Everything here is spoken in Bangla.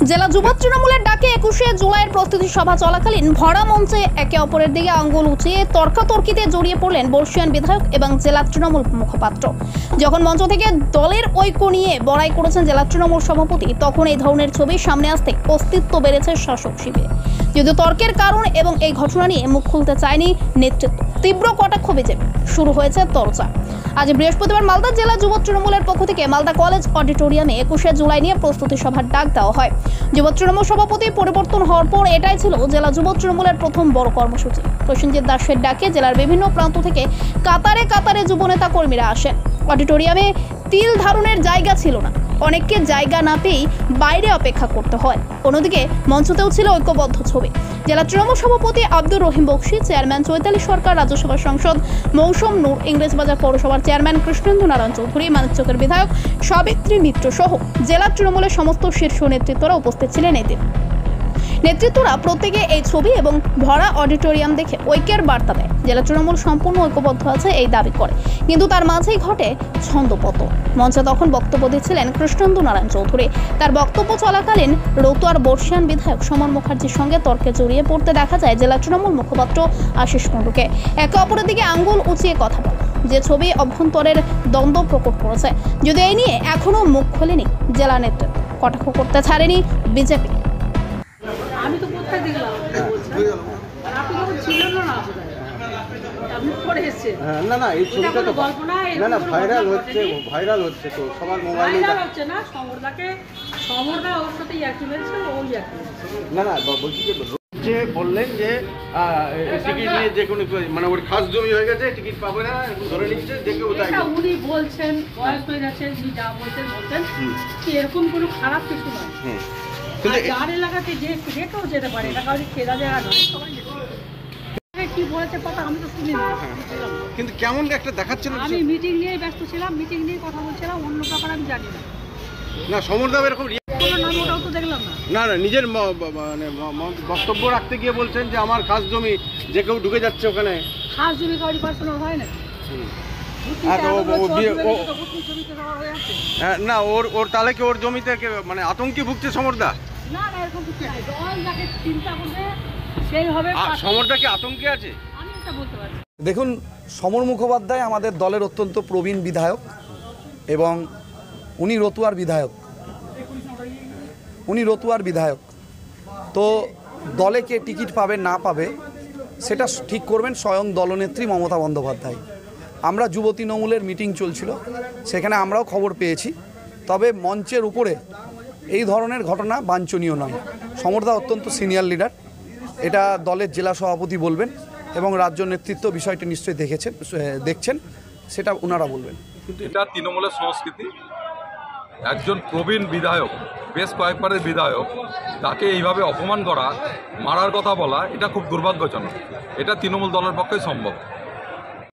জেলা যুব তৃণমূলের ডাকে ২১শে জুলাইয়ের প্রস্তুতি সভা চলাকালীন ভরা মঞ্চে একে অপরের দিকে আঙ্গুল উঁচিয়ে তর্কাতর্কিতে জড়িয়ে পড়লেন বর্ষিয়ান বিধায়ক এবং জেলা তৃণমূল মুখপাত্র। যখন মঞ্চ থেকে দলের ঐক্য নিয়ে বড়াই করেছেন জেলা তৃণমূল সভাপতি, তখন এই ধরনের ছবি সামনে আসতে অস্তিত্ব বেড়েছে শাসক শিবিরে। যদিও তর্কের কারণ এবং এই ঘটনা নিয়ে মুখ খুলতে চায়নি নেতৃত্ব, তীব্র কটাক্ষ বিজেপি, শুরু হয়েছে তরজা। আজ বৃহস্পতিবার মালদা জেলা যুব তৃণমূলের পক্ষ থেকে মালদা কলেজ অডিটোরিয়ামে ২১শে জুলাই নিয়ে প্রস্তুতি সভার ডাক দেওয়া হয়। যুব তৃণমূল সভাপতি পরিবর্তন হওয়ার পর এটাই ছিল জেলা যুব তৃণমূলের প্রথম বড় কর্মসূচি। প্রসেনজিৎ দাসের ডাকে জেলার বিভিন্ন প্রান্ত থেকে কাতারে কাতারে যুব নেতা কর্মীরা আসেন। অডিটোরিয়ামে তিল ধারণের জায়গা ছিল না, অনেককে জায়গা না পেয়েই বাইরে অপেক্ষা করতে হয়। অন্যদিকে মঞ্চতেও ছিল ঐক্যবদ্ধ ছবি। জেলা তৃণমূল সভাপতি আব্দুর রহিম বক্সি, চেয়ারম্যান চৈতালি সরকার, রাজ্যসভার সাংসদ মৌসুম নূর, ইংরেজবাজার পৌরসভার চেয়ারম্যান কৃষ্ণেন্দু নারায়ণ চৌধুরী, মানিকচকের বিধায়ক সাবিত্রী মিত্র সহ জেলা তৃণমূলের সমস্ত শীর্ষ নেতৃত্বরা উপস্থিত ছিলেন। এদিন নেতৃত্বরা প্রত্যেকে এই ছবি এবং ভরা অডিটোরিয়াম দেখে ঐক্যের বার্তা দেয়। জেলা তৃণমূল সম্পূর্ণ ঐক্যবদ্ধ আছে এই দাবি করে, কিন্তু তার মাঝেই ঘটে ছন্দপতন। মঞ্চে তখন বক্তব্য দিচ্ছিলেন কৃষ্ণেন্দু নারায়ণ চৌধুরী। তার বক্তব্য চলাকালীন রতুয়ার বর্ষিয়ান বিধায়ক সমর মুখার্জির সঙ্গে তর্কে জড়িয়ে পড়তে দেখা যায় জেলা তৃণমূল মুখপাত্র আশিস কুণ্ডুকে। একে অপরের দিকে আঙ্গুল উঁচিয়ে কথা বলে, যে ছবি অভ্যন্তরের দ্বন্দ্ব প্রকট করেছে। যদি এই নিয়ে এখনো মুখ খোলেনি জেলা নেতৃত্ব, কটাক্ষ করতে ছাড়েনি বিজেপি। আমি তো কোথায় দেখলাম আপনি যখন ছিলেন না, আপনি পরে এসেছেন। না না, এই ছবিটা তো গল্প না, না ভাইরাল হচ্ছে তো সবার মোবাইলে হচ্ছে না। সমরদা ওর সাথে একই মেরেছে, ওই একই না না, বলছি যে বললেন যে টিকিট নিয়ে যে কোনো মানে ওর খাস জমি হয়ে গেছে, টিকিট পাবে না, ধরে নিচ্ছে যে কেউ তাই। উনি বলছেন, বয়স হয়ে যাচ্ছে, উনি যা বলছেন কি এরকম কোনো খারাপ কিছু নয়। যার এলাকাতে যে কেউ যেতে পারে, এটা কাউকে খেলা জায়গা নয়, সবাই কি বলেছে কথা আমি তো শুনি না। কিন্তু কেমন একটা দেখাচ্ছিল, আমি মিটিং নিয়ে ব্যস্ত ছিলাম, মিটিং নিয়ে কথা বলছিলাম, অন্য ব্যাপার আমি জানি না। না সমরদা এরকম ওটাও তো দেখলাম না। না না, নিজের মানে বক্তব্য রাখতে গিয়ে বলছেন যে আমার খাস জমি, যে কেউ ঢুকে যাচ্ছে ওখানে। খাস জমি কাউরি পার্সোনাল হয় না। না ওর তাহলে কি ওর জমিতে মানে আতঙ্কে ভুগছে সমরদা? না না, এরকম কিছু নেই। দল যাকে চিন্তা করবে সেই হবে। সমরদা কি আতঙ্কে আছে? আমি এটা বলতে পারি। দেখুন, সমর মুখোপাধ্যায় আমাদের দলের অত্যন্ত প্রবীণ বিধায়ক এবং উনি রতুয়ার বিধায়ক। তো দলে কে টিকিট পাবে না পাবে সেটা ঠিক করবেন স্বয়ং দলনেত্রী মমতা বন্দ্যোপাধ্যায়। আমরা যুব তৃণমূলের মিটিং চলছিল, সেখানে আমরাও খবর পেয়েছি। তবে মঞ্চের উপরে এই ধরনের ঘটনা বাঞ্ছনীয় নয়। সমরদা অত্যন্ত সিনিয়র লিডার, এটা দলের জেলা সভাপতি বলবেন এবং রাজ্য নেতৃত্ব বিষয়টি নিশ্চয়ই দেখছেন, সেটা ওনারা বলবেন। কিন্তু এটা তৃণমূলের সংস্কৃতি। একজন প্রবীণ বিধায়ক, বেশ কয়েকবারের বিধায়ক, তাকে এইভাবে অপমান করা, মারার কথা বলা, এটা খুব দুর্ভাগ্যজনক। এটা তৃণমূল দলের পক্ষে সম্ভব।